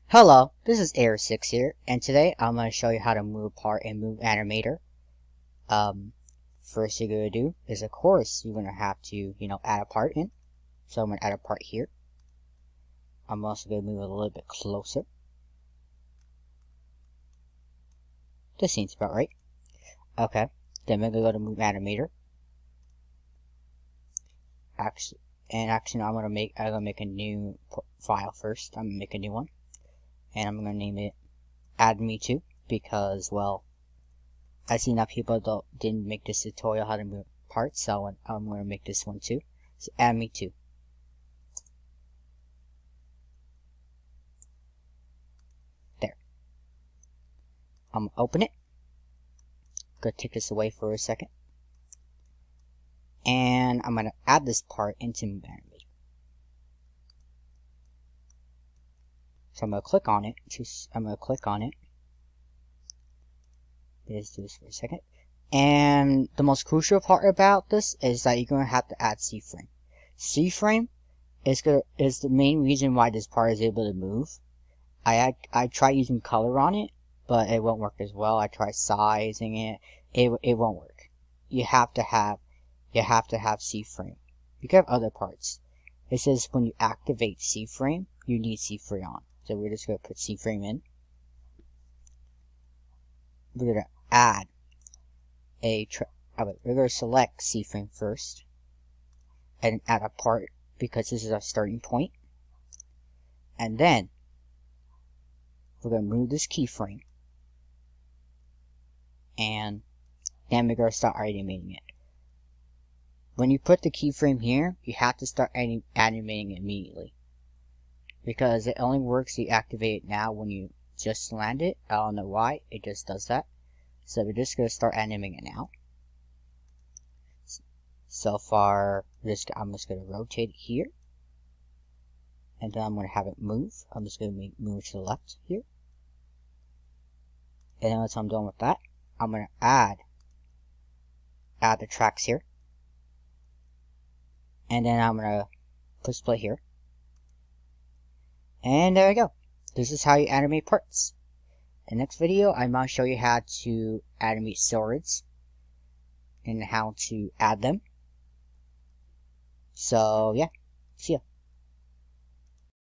Hello, this is Air6 here, and today I'm going to show you how to move apart and move Animator. First you're going to do is, of course, you're going to have to, add a part in. So I'm going to add a part here. I'm also going to move it a little bit closer. This seems about right. Okay, then we're going to go to move Animator. Actually, I'm going to make a new file first. I'm going to make a new one. And I'm going to name it Animator because, well, I see enough people didn't make this tutorial how to move parts, so I'm going to make this one too. So Animator. There. I'm going to open it. Going to take this away for a second. And I'm going to add this part into Move Animator. So I'm going to click on it. Let's do this for a second. And the most crucial part about this is that you're going to have to add C-frame. C-frame is the main reason why this part is able to move. I try using color on it, but it won't work as well. I try sizing it. It won't work. You have to have C-frame. You can have other parts. It says when you activate C-frame, you need C-frame on. So we're just going to put C-frame in. We're going to add we're going to select C-frame first and add a part because this is our starting point. And then we're going to move this keyframe, and then we're going to start animating it. When you put the keyframe here, you have to start animating it immediately because it only works if you activate it now when you just land it. I don't know why, it just does that. So we're just going to start animating it now. So far, I'm just going to rotate it here. And then I'm going to have it move. I'm just going to move to the left here. And then once I'm done with that, I'm going to add the tracks here. And then I'm going to put split here. And there we go. This is how you animate parts. In the next video, I'm going to show you how to animate swords and how to add them. So yeah, see ya.